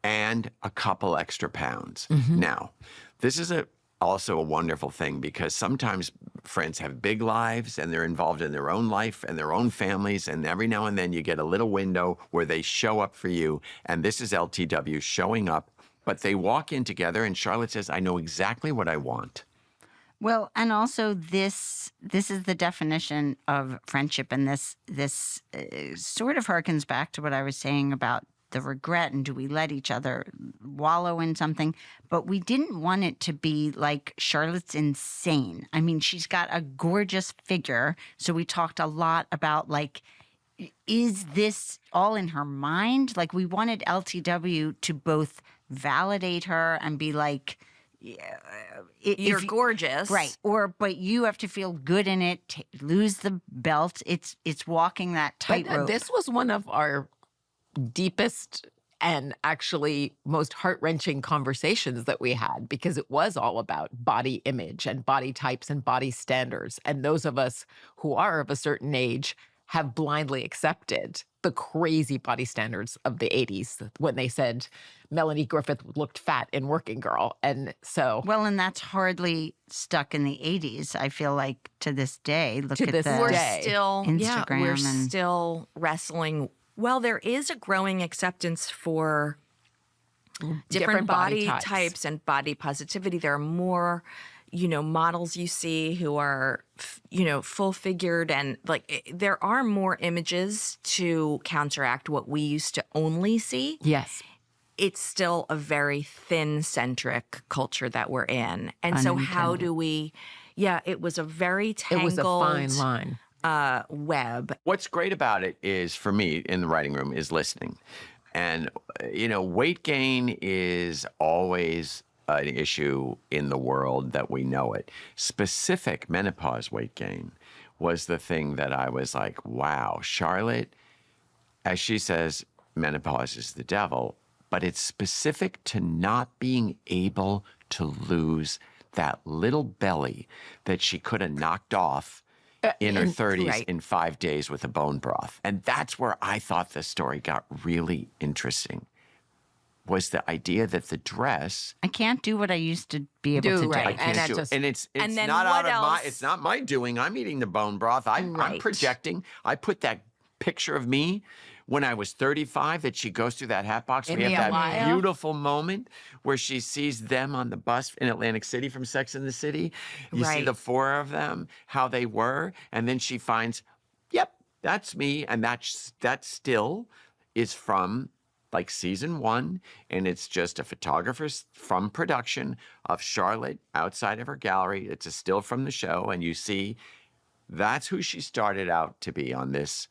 and a couple extra pounds. Now, this is also a wonderful thing because sometimes friends have big lives and they're involved in their own life and their own families. And every now and then you get a little window where they show up for you. And this is LTW showing up. But they walk in together and Charlotte says, I know exactly what I want.
well, and also this is the definition of friendship. And this sort of harkens back to what I was saying about the regret and do we let each other wallow in something? But we didn't want it to be like Charlotte's insane. I mean, she's got a gorgeous figure. So we talked a lot about like, is this all in her mind? Like we wanted LTW to both validate her and be like,
You're gorgeous.
right? But you have to feel good in it. Lose the belt. It's walking that
But
tightrope.
this was one of our deepest and actually most heart-wrenching conversations that we had because it was all about body image and body types and body standards. And those of us who are of a certain age have blindly accepted the crazy body standards of the 80s when they said Melanie Griffith looked fat in Working Girl. And so
Well, and that's hardly stuck in the 80s. I feel like to this day. Look
To
at
this
the
We're
day.
still, we're
Instagram and-
still wrestling. Well, there is a growing acceptance for different body types and body positivity. There are more, models you see who are, full figured and there are more images to counteract what we used to only see.
yes.
It's still a very thin centric culture that we're in. And so how do we, it was a very
It
tangled
was a fine line.
web.
What's great about it is, for me, in the writing room, is listening. And, weight gain is always an issue in the world that we know it. Specific menopause weight gain was the thing that I was like, wow, Charlotte, as she says, menopause is the devil, but it's specific to not being able to lose that little belly that she could have knocked off in her 30s
right.
in 5 days with a bone broth. And that's where I thought the story got really interesting. was the idea that the dress
I can't do what I used to be able to do.
right.
I
And
can't
that
do
just-
it. And it's
And then
not
what
out of my
else?
it's not my doing. I'm eating the bone broth. I'm
Right.
projecting. I put that picture of me when I was 35 that she goes through that hat box.
In
We have
the
that
Ohio?
beautiful moment where she sees them on the bus in Atlantic City from Sex and the City. You see
Right.
the four of them, how they were, and then she finds, yep, that's me, and that still is from like season 1, and it's just a photographer from production of Charlotte outside of her gallery. It's a still from the show, and you see that's who she started out to be on this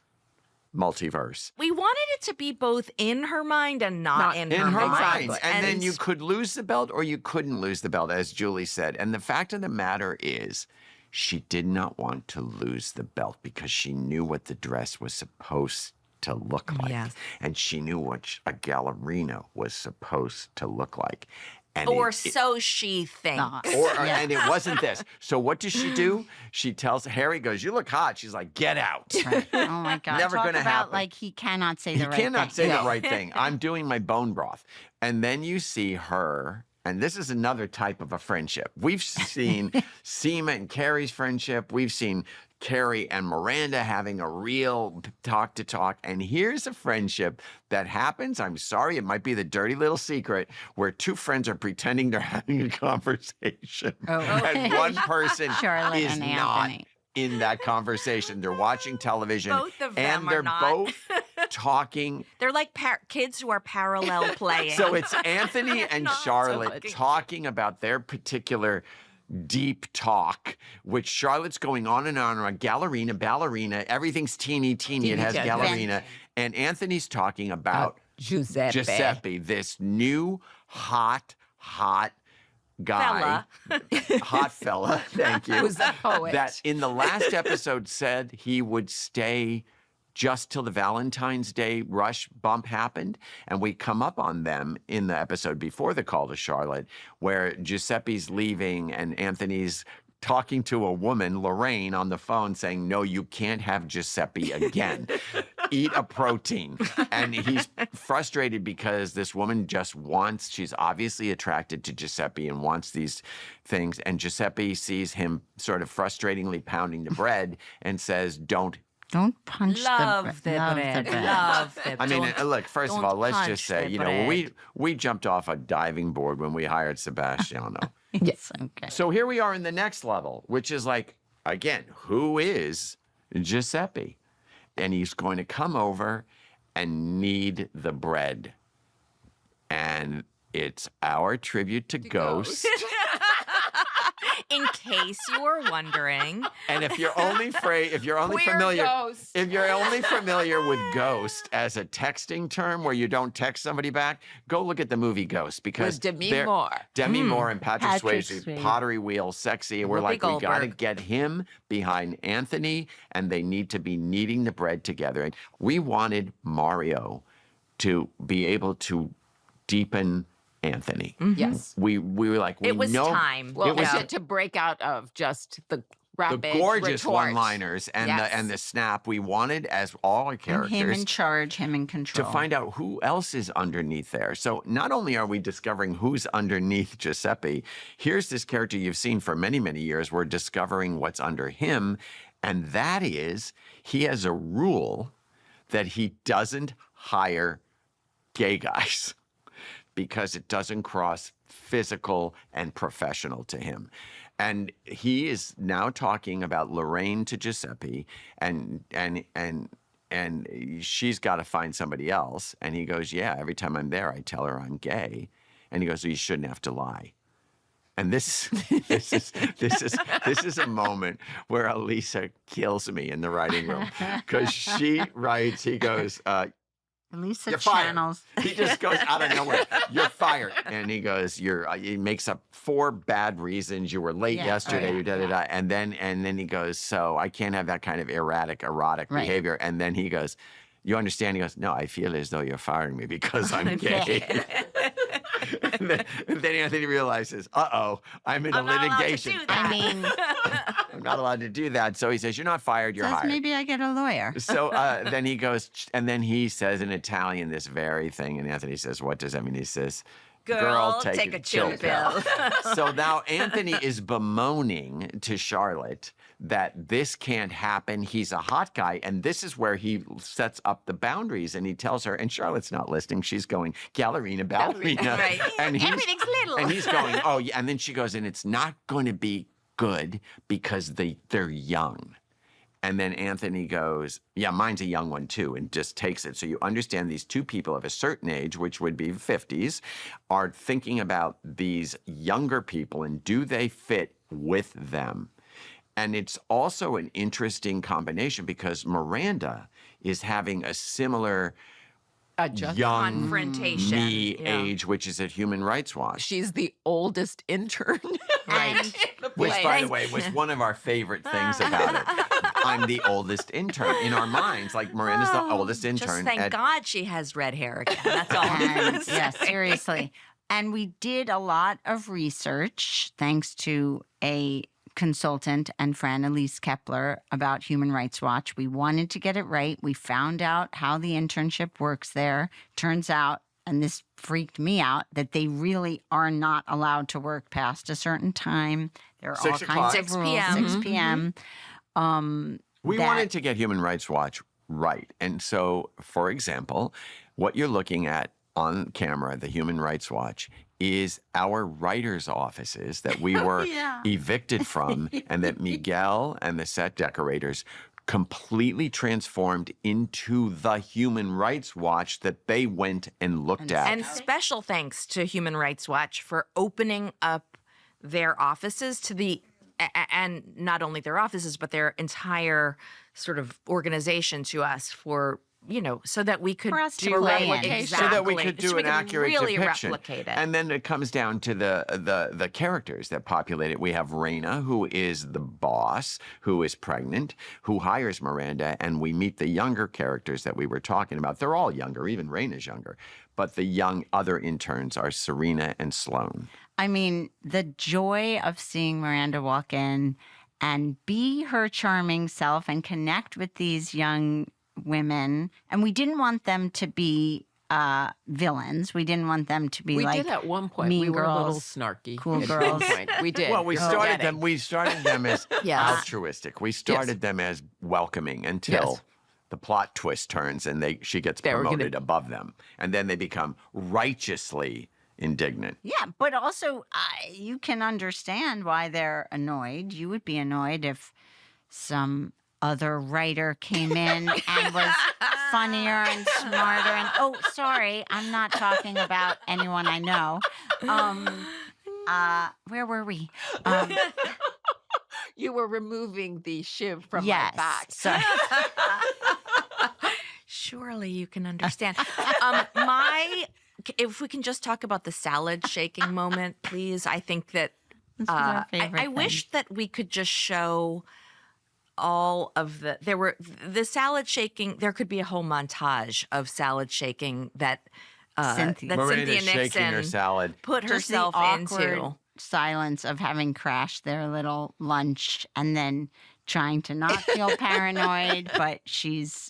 multiverse.
We wanted it to be both in her mind and not in
In
her
her
mind.
mind. And then you could lose the belt or you couldn't lose the belt, as Julie said. And the fact of the matter is, she did not want to lose the belt because she knew what the dress was supposed to look like.
Yes.
And she knew what a ballerina was supposed to look like. And
Or
it-
so she thinks.
and it wasn't this. So what does she do? She tells Harry, goes, "You look hot." She's like, "Get out."
Right. Oh my God.
Never
Talk
gonna
about
happen.
like he cannot say
He
the right
cannot
thing.
say the right thing. I'm doing my bone broth. And then you see her, and this is another type of a friendship. We've seen Seema and Carrie's friendship. We've seen Carrie and Miranda having a real talk to talk. And here's a friendship that happens. I'm sorry, it might be the dirty little secret where two friends are pretending they're having a conversation. And one person
Charlotte
is
and
not
Anthony.
in that conversation. They're watching television.
Both of them
and
are
they're
not.
both talking.
They're like kids who are parallel playing.
So it's Anthony and
Not
Charlotte talking about their particular deep talk, which Charlotte's going on and on about ballerina, everything's teeny, it has
yeah.
ballerina. And Anthony's talking about
Giuseppe.
this new hot guy. Hot fella, thank you.
Who's a poet.
That in the last episode said he would stay just till the Valentine's Day rush bump happened. And we come up on them in the episode before the call to Charlotte, where Giuseppe's leaving and Anthony's talking to a woman, Lorraine, on the phone saying, "No, you can't have Giuseppe again. Eat a protein." And he's frustrated because this woman she's obviously attracted to Giuseppe and wants these things. And Giuseppe sees him sort of frustratingly pounding the bread and says, Don't
punch
Love
the
the
bread.
bread. Love the
I mean,
Don't-
look, first of
don't
all, let's
punch
just say,
the
you know, when
bread.
we jumped off a diving board when we hired Sebastiano.
Yes, okay.
So here we are in the next level, which is like, again, who is Giuseppe? And he's going to come over and knead the bread. And it's our tribute to Ghost.
In case you were wondering.
And if you're only
Queer
familiar,
Ghost.
if you're only familiar with Ghost as a texting term where you don't text somebody back, go look at the movie Ghost because
With Demi
they're-
Moore.
Demi Moore and Patrick
Patrick
Swayze,
Swayze.
pottery wheel, sexy. And we're
Whoopi
like, we got to
Goldberg.
get him behind Anthony, and they need to be kneading the bread together. And we wanted Mario to be able to deepen Anthony.
Yes.
We were like, we
It was
know
time.
Well,
it was
to break out of just the
the
rapid
gorgeous
retort.
one-liners and
Yes.
the snap. We wanted, as all our
And
characters,
him in charge, him in
to
control.
find out who else is underneath there. So not only are we discovering who's underneath Giuseppe, here's this character you've seen for many, many years. We're discovering what's under him, and that is he has a rule that he doesn't hire gay guys because it doesn't cross physical and professional to him. And he is now talking about Lorraine to Giuseppe, and she's got to find somebody else. And he goes, "Yeah, every time I'm there, I tell her I'm gay." And he goes, "Well, you shouldn't have to lie." And this is a moment where Elisa kills me in the writing room because she writes. He goes,
Elisa
"You're fired."
channels.
He just goes out of nowhere. "You're fired." And he goes, he makes up 4 bad reasons. "You were late
Yeah.
yesterday,
Oh, yeah.
you da-da-da." And then he goes, "So I can't have that kind of erotic
Right.
behavior." And then he goes, "You understand?" He goes, "No, I feel as though you're firing me because I'm gay." and then Anthony realizes, I'm in a
I'm not allowed to
litigation.
do
I
that.
mean,
I'm not allowed to do that. So he says, you're not fired, you're
Says
hired.
maybe I get a lawyer.
So then he goes, and then he says in Italian this very thing. And Anthony says, what does that mean? He says,
Girl, take a chill pill.
So now Anthony is bemoaning to Charlotte that this can't happen. He's a hot guy. And this is where he sets up the boundaries. And he tells her, and Charlotte's not listening. She's going, ballerina.
Right.
And
Everything's little.
And he's going, oh, yeah. And then she goes, and it's not going to be good because they're young. And then Anthony goes, yeah, mine's a young one too, and just takes it. So you understand these two people of a certain age, which would be 50s, are thinking about these younger people and do they fit with them? And it's also an interesting combination because Miranda is having a similar young
confrontation
me age, which is at Human Rights Watch.
She's the oldest intern.
Right.
Which, by the way, was one of our favorite things about it. I'm the oldest intern. In our minds, like Miranda's the oldest intern.
Just thank God she has red hair again. That's all.
And, yeah, seriously. And we did a lot of research, thanks to a consultant and friend, Elise Kepler, about Human Rights Watch. We wanted to get it right. We found out how the internship works there. Turns out, and this freaked me out, that they really are not allowed to work past a certain time. There are all
6
kinds
o'clock.
of rules.
6
6 p.m.
We wanted to get Human Rights Watch right. And so, for example, what you're looking at on camera, the Human Rights Watch, is our writers' offices that we were evicted from and that Miguel and the set decorators completely transformed into the Human Rights Watch that they went and looked at.
And special thanks to Human Rights Watch for opening up their offices to the, and not only their offices, but their entire sort of organization to us for, you know, so that we could
For us to
do
play in.
exactly.
So that we could do an accurate
really
depiction.
replicate it.
And then it comes down to the characters that populate it. We have Raina, who is the boss, who is pregnant, who hires Miranda, and we meet the younger characters that we were talking about. They're all younger, even Raina's younger. But the young other interns are Serena and Sloane.
I mean, the joy of seeing Miranda walk in and be her charming self and connect with these young women. And we didn't want them to be villains. We didn't want them to be
We
like
did at one point.
mean
We were a little
girls,
snarky.
cool
at
girls.
one point. We did.
Well, we started them as
Yes.
altruistic. We started them as welcoming until
Yes.
the plot twist turns and she gets
They were gonna-
promoted above them. And then they become righteously indignant.
Yeah, but also you can understand why they're annoyed. You would be annoyed if some other writer came in and was funnier and smarter. And oh, sorry, I'm not talking about anyone I know. Where were we?
You were removing the shiv from
Yes.
my back.
Sorry.
Surely you can understand. If we can just talk about the salad shaking moment, please. I think that
This is our favorite
I wish that we could just show all of the salad shaking. There could be a whole montage of salad shaking that
Cynthia.
Miranda's
Cynthia Nixon
shaking her salad.
put
Just the
herself
awkward
into.
silence of having crashed their little lunch and then trying to not feel paranoid, but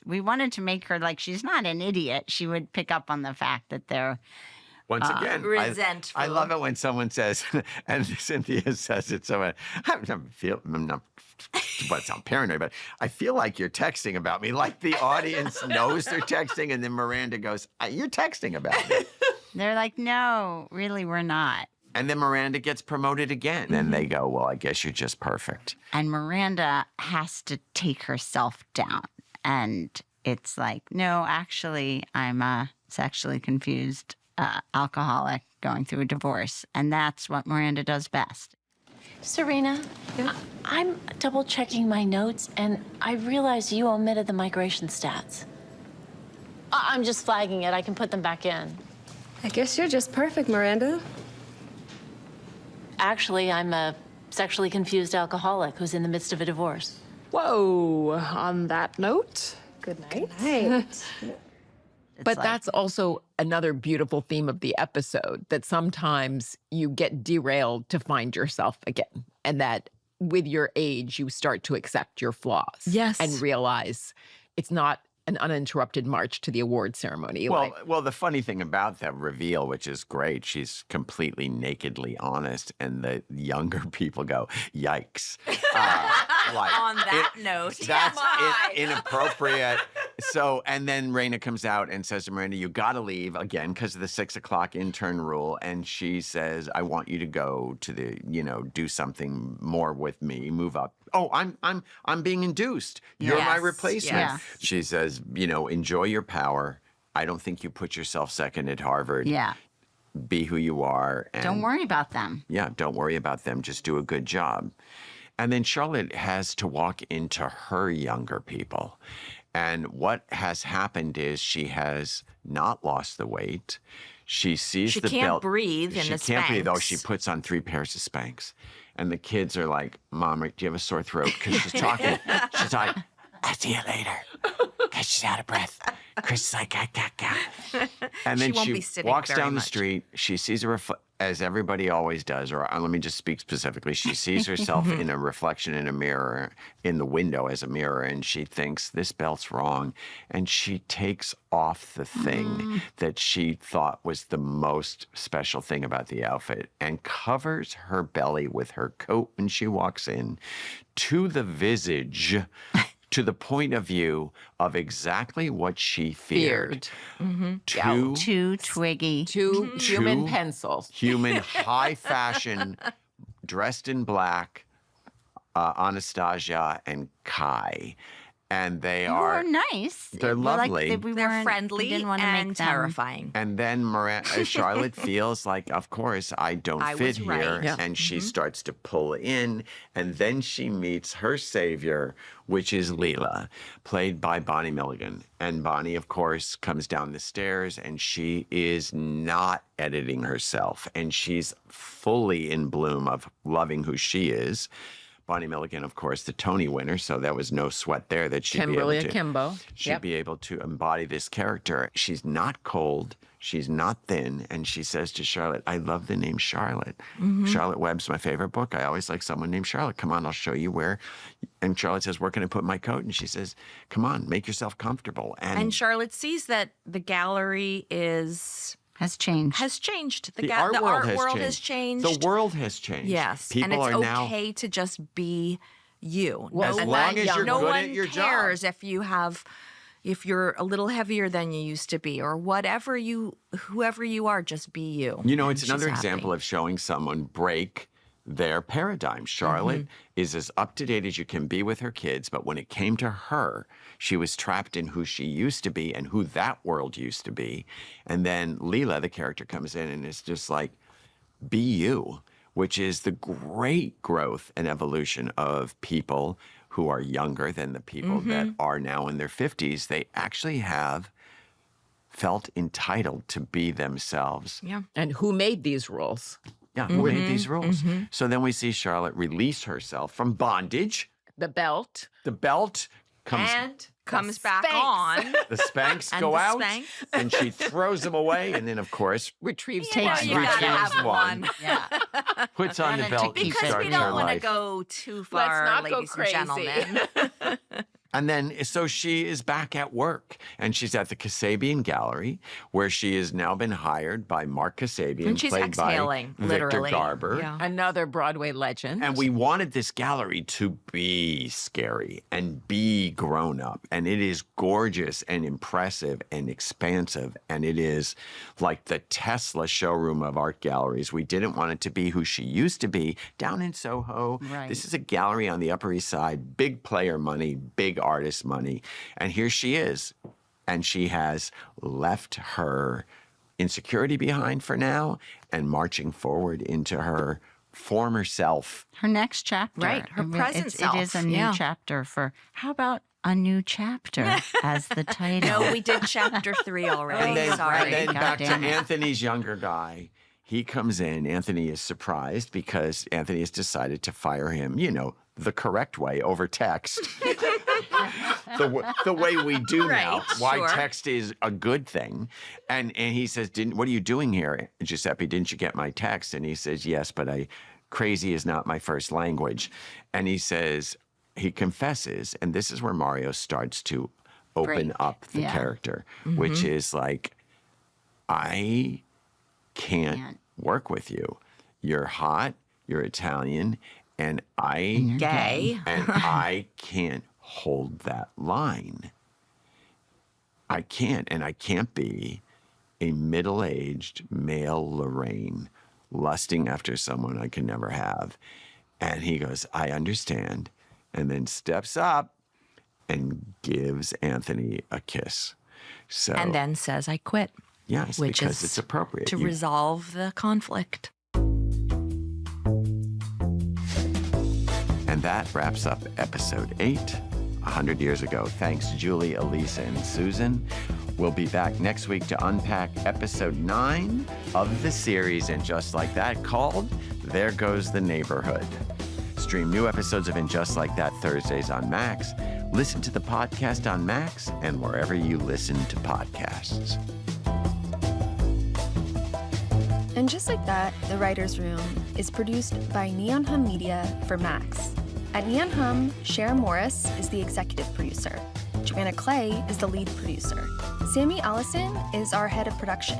we wanted to make her like she's not an idiot. She would pick up on the fact that they're
Once again,
resentful.
I love it when someone says, and Cynthia says it so much. I'm not but sound paranoid, but I feel like you're texting about me. Like the audience knows they're texting, and then Miranda goes, "You're texting about me."
they're like, no, really, we're not.
And then Miranda gets promoted again, and they go, "Well, I guess you're just perfect."
And Miranda has to take herself down. And it's like, no, actually, I'm a sexually confused alcoholic going through a divorce. And that's what Miranda does best.
Serena, I'm double checking my notes and I realize you omitted the migration stats. I'm just flagging it. I can put them back in.
I guess you're just perfect, Miranda.
Actually, I'm a sexually confused alcoholic who's in the midst of a divorce.
Whoa, on that note, good night.
But that's also another beautiful theme of the episode, that sometimes you get derailed to find yourself again. And that with your age, you start to accept your flaws.
Yes.
And realize it's not an uninterrupted march to the award ceremony.
Well, the funny thing about that reveal, which is great, she's completely nakedly honest, and the younger people go, "Yikes!"
On that note,
that's inappropriate. So, and then Raina comes out and says to Miranda, "You got to leave again because of the 6 o'clock intern rule." And she says, "I want you to go to the, do something more with me, move up." "Oh, I'm being induced. You're my replacement."
Yes.
She says, "Enjoy your power. I don't think you put yourself second at Harvard.
Yeah.
Be who you are. And
Don't worry about them.
Yeah, don't worry about them. Just do a good job." And then Charlotte has to walk into her younger people. And what has happened is she has not lost the weight. She sees the belt.
She can't breathe in the
She can't breathe. Oh,
Spanx.
she puts on 3 pairs of Spanx. And the kids are like, "Mom, do you have a sore throat?" Because she's talking. She's like, "I'll see you later." Because she's out of breath. Chris is like, "Gah." And then
She won't
she
be sitting
walks
very
down the
much.
street. She sees as everybody always does, or let me just speak specifically. She sees herself in a reflection in a mirror, in the window as a mirror, and she thinks, "This belt's wrong." And she takes off the thing that she thought was the most special thing about the outfit and covers her belly with her coat when she walks in to the visage. To the point of view of exactly what she feared.
Too twiggy.
2 human pencils.
Human, high fashion, dressed in black, Anastasia and Kai. And they
Who
are
are nice.
They're
Well,
lovely.
They're friendly
didn't want to
and
make them.
terrifying.
And then Charlotte feels like, of course, I don't
I
fit
was right.
here.
Yeah.
And she starts to pull in. And then she meets her savior, which is Leela, played by Bonnie Milligan. And Bonnie, of course, comes down the stairs and she is not editing herself. And she's fully in bloom of loving who she is. Bonnie Milligan, of course, the Tony winner, so there was no sweat there that she'd
Kimberly
be able to.
Akimbo.
She'd be able to embody this character. She's not cold. She's not thin. And she says to Charlotte, "I love the name Charlotte. Charlotte Webb's my favorite book. I always like someone named Charlotte. Come on, I'll show you where." And Charlotte says, "Where can I put my coat?" And she says, "Come on, make yourself comfortable."
And Charlotte sees that the gallery
Has changed.
has changed.
the art world
has changed.
The world has changed.
Yes,
People
and it's
are now.
okay to just be you.
Well,
As
No
long
one-
as you're
no
good
one
at your job.
cares if you're a little heavier than you used to be, or whoever you are, just be you.
It's
And
another
she's
example
happy.
of showing someone break their paradigm. Charlotte is as up to date as you can be with her kids, but when it came to her, she was trapped in who she used to be and who that world used to be. And then Leela, the character, comes in and is just like, "Be you," which is the great growth and evolution of people who are younger than the people that are now in their 50s. They actually have felt entitled to be themselves.
Yeah.
And who made these rules?
Yeah, who made these rules? So then we see Charlotte release herself from bondage.
The belt.
The belt comes,
And
Comes
the
back
Spanx.
on.
the Spanx
And
go
the
out,
Spanx.
and she throws them away, and then, of course,
Retrieves
Takes
one.
you gotta
retrieves
have one.
Yeah.
puts on the
Wanted to
belt, and
keep it.
Because
starts
we
her
don't want to
life.
go too
Let's
far,
not go
ladies and
crazy.
gentlemen.
And then, so she is back at work, and she's at the Kasabian Gallery, where she has now been hired by Mark Kasabian,
And she's
played
exhaling,
by Victor
literally.
Garber.
Yeah.
Another Broadway legend.
And we wanted this gallery to be scary and be grown up. And it is gorgeous and impressive and expansive. And it is like the Tesla showroom of art galleries. We didn't want it to be who she used to be down in Soho.
Right.
This is a gallery on the Upper East Side, big player money, big artist money. And here she is. And she has left her insecurity behind for now and marching forward into her former self.
Her next chapter.
Right, her present
It is
self,
a new
yeah.
chapter for, how about a new chapter as the title?
No, we did chapter 3 already.
And then,
Sorry.
and then
God
back to
damn it.
Anthony's younger guy. He comes in. Anthony is surprised because Anthony has decided to fire him, the correct way over text. the way we do now.
Right,
Why
sure.
text is a good thing. And he says, what are you doing here, Giuseppe? Didn't you get my text? And he says, yes, but I crazy is not my first language. And he says, he confesses, and this is where Mario starts to open up the character, which is like, I can't work with you. You're hot, you're Italian, and
Gay.
and I can't hold that line. I can't, and I can't be a middle-aged male Lorraine lusting after someone I can never have. And he goes, I understand, and then steps up and gives Anthony a kiss. So,
And then says, I quit.
yes,
which
because
is
it's appropriate.
To
You-
resolve the conflict.
And that wraps up episode 8, 100 years ago. Thanks, Julie, Elisa, and Susan. We'll be back next week to unpack episode 9 of the series, And Just Like That, called There Goes the Neighborhood. Stream new episodes of And Just Like That Thursdays on Max. Listen to the podcast on Max and wherever you listen to podcasts.
And Just Like That, The Writer's Room is produced by Neon Hum Media for Max. At Neon Hum, Sharon Morris is the executive producer. Joanna Clay is the lead producer. Sammy Allison is our head of production.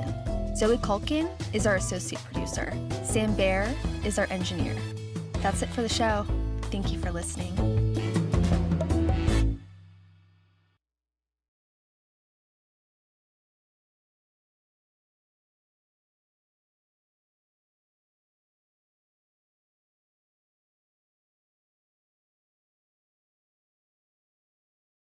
Zoe Culkin is our associate producer. Sam Baer is our engineer. That's it for the show. Thank you for listening.